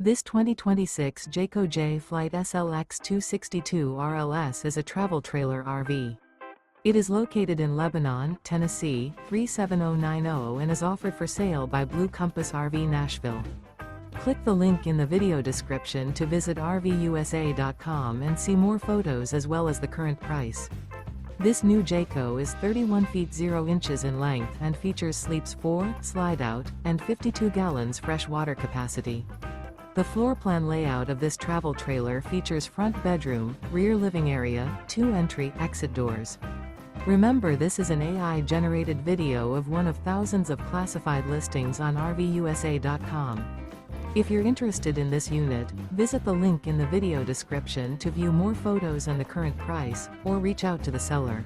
This 2026 Jayco Jay Flight SLX 262 RLS is a travel trailer RV. It is located in Lebanon, Tennessee, 37090 and is offered for sale by Blue Compass RV Nashville. Click the link in the video description to visit RVUSA.com and see more photos as well as the current price. This new Jayco is 31 feet 0 inches in length and features sleeps 4, slide-out, and 52 gallons fresh water capacity. The floor plan layout of this travel trailer features front bedroom, rear living area, 2 entry/exit doors. Remember, this is an AI-generated video of one of thousands of classified listings on RVUSA.com. If you're interested in this unit, visit the link in the video description to view more photos and the current price, or reach out to the seller.